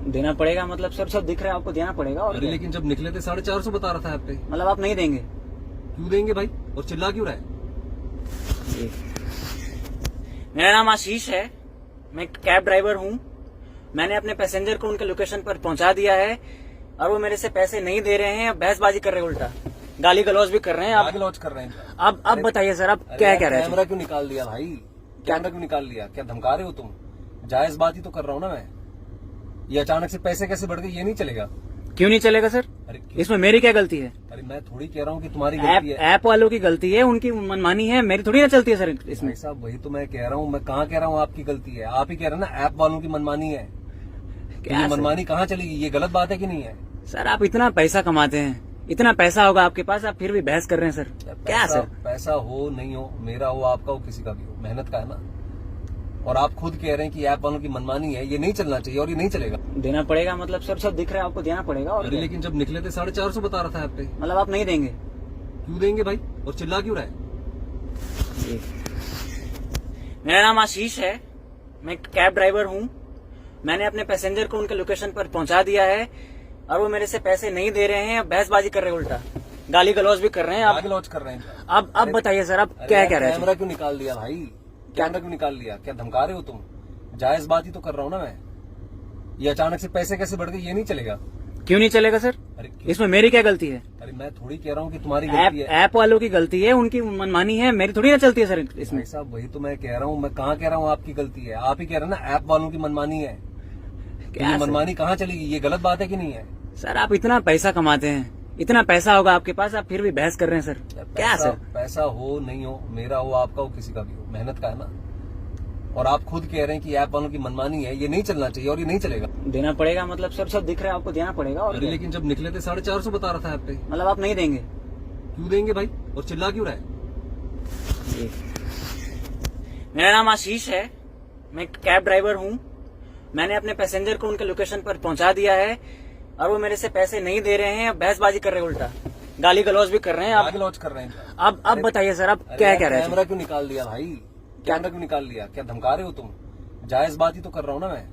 देना पड़ेगा मतलब सर, सब दिख रहा है आपको, देना पड़ेगा। और अरे लेकिन जब निकले थे 450 बता रहा था ऐप पे। मतलब आप नहीं देंगे? क्यों देंगे भाई, और चिल्ला क्यों रहा है? मेरा नाम आशीष है, मैं कैब ड्राइवर हूँ। मैंने अपने पैसेंजर को उनके लोकेशन पर पहुंचा दिया है और वो मेरे से पैसे नहीं दे रहे हैं, बहसबाजी कर रहे हैं, उल्टा गाली गलौज भी कर रहे हैं। गाली गलौज कर रहे हैं। अब बताइए सर, आप क्या कह रहे हैं? कैमरा क्यों निकाल दिया भाई, कैमरा क्यों निकाल लिया? क्या धमका रहे हो तुम? जायज बात ही तो कर रहा हूँ ना मैं। ये अचानक से पैसे कैसे बढ़ गए, ये नहीं चलेगा। क्यों नहीं चलेगा सर? अरे इसमें मेरी क्या गलती है? अरे मैं थोड़ी कह रहा हूँ कि तुम्हारी गलती है। ऐप वालों की गलती है, उनकी मनमानी है, मेरी थोड़ी ना चलती है सर इसमें। साहब वही तो मैं कह रहा हूँ, मैं कहाँ कह रहा हूँ आपकी गलती है? आप ही कह रहे हैं ना ऐप वालों की मनमानी है। क्या मनमानी कहाँ चलेगी? ये गलत बात है कि नहीं है? सर आप इतना पैसा कमाते हैं, इतना पैसा होगा आपके पास, आप फिर भी बहस कर रहे हैं सर। क्या सर? पैसा हो नहीं हो, मेरा हो, आपका हो, किसी का भी हो, मेहनत का है ना। और आप खुद कह रहे हैं कि ऐप वालों की मनमानी है, ये नहीं चलना चाहिए और ये नहीं चलेगा। देना पड़ेगा मतलब सर, सब दिख रहा है आपको, देना पड़ेगा। और अरे लेकिन जब निकले थे 450 बता रहा था ऐप पे। मतलब आप नहीं देंगे? क्यों देंगे भाई, और चिल्ला क्यों रहा है? मेरा नाम आशीष है, मैं कैब ड्राइवर हूँ। मैंने अपने पैसेंजर को उनके लोकेशन पर पहुंचा दिया है और वो मेरे से पैसे नहीं दे रहे हैं, बहसबाजी कर रहे हैं, उल्टा गाली गलौज भी कर रहे हैं। गाली गलौज कर रहे हैं। अब बताइए सर, आप क्या कह रहे हैं? कैमरा क्यों निकाल दिया भाई, कैमरा क्यों निकाल लिया? क्या धमका रहे हो तुम? जायज बात ही तो कर रहा हूँ ना मैं। ये अचानक से पैसे कैसे बढ़ गए, ये नहीं चलेगा। क्यों नहीं चलेगा सर? अरे इसमें मेरी क्या गलती है? अरे मैं थोड़ी कह रहा हूँ कि तुम्हारी गलती है। ऐप वालों की गलती है, उनकी मनमानी है, मेरी थोड़ी ना चलती है सर इसमें। साहब वही तो मैं कह रहा हूँ, मैं कहाँ कह रहा हूँ आपकी गलती है? आप ही कह रहे हैं ना ऐप वालों की मनमानी है। क्या मनमानी कहाँ चलेगी? ये गलत बात है कि नहीं है? सर आप इतना पैसा कमाते हैं, इतना पैसा होगा आपके पास, आप फिर भी बहस कर रहे हैं सर। क्या सर? पैसा हो नहीं हो, मेरा हो, आपका हो, किसी का भी हो, मेहनत का है ना। और आप खुद कह रहे हैं कि ऐप वालों की मनमानी है, ये नहीं चलना चाहिए और ये नहीं चलेगा। देना पड़ेगा मतलब सर, सब दिख रहा है आपको, देना पड़ेगा। और अरे लेकिन जब निकले थे 450 बता रहा था ऐप पे। मतलब आप नहीं देंगे? क्यों देंगे भाई, और चिल्ला क्यों रहा है? मेरा नाम आशीष है, मैं कैब ड्राइवर हूँ। मैंने अपने पैसेंजर को उनके लोकेशन पर पहुंचा दिया है और वो मेरे से पैसे नहीं दे रहे हैं, बहसबाजी कर रहे हैं, उल्टा गाली गलौज भी कर रहे हैं। गाली गलौज कर रहे हैं। अब बताइए सर, आप क्या कह रहे हैं? कैमरा क्यों निकाल दिया भाई, कैमरा क्यों निकाल लिया? क्या धमका रहे हो तुम? जायज बात ही तो कर रहा हूँ ना मैं।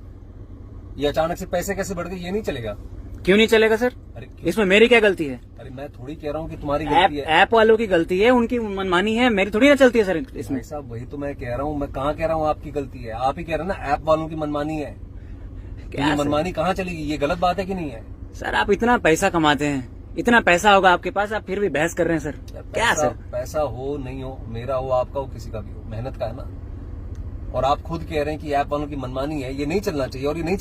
ये अचानक से पैसे कैसे बढ़ गए, ये नहीं चलेगा। क्यों नहीं चलेगा सर? अरे इसमें मेरी क्या गलती है? अरे मैं थोड़ी कह रहा हूँ कि तुम्हारी गलती है। ऐप वालों की गलती है, उनकी मनमानी है, मेरी थोड़ी ना चलती है सर इसमें। साहब वही तो मैं कह रहा हूँ, मैं कहाँ कह रहा हूँ आपकी गलती है? आप ही कह रहे हैं ना ऐप वालों की मनमानी है। क्या मनमानी कहाँ चलेगी? ये गलत बात है कि नहीं है? सर आप इतना पैसा कमाते हैं, इतना पैसा होगा आपके पास, आप फिर भी बहस कर रहे हैं सर। क्या सर? पैसा हो नहीं हो, मेरा हो, आपका हो, किसी का भी हो, मेहनत का है ना। और आप खुद कह रहे हैं कि ऐप वालों की मनमानी है, ये नहीं चलना चाहिए और ये नहीं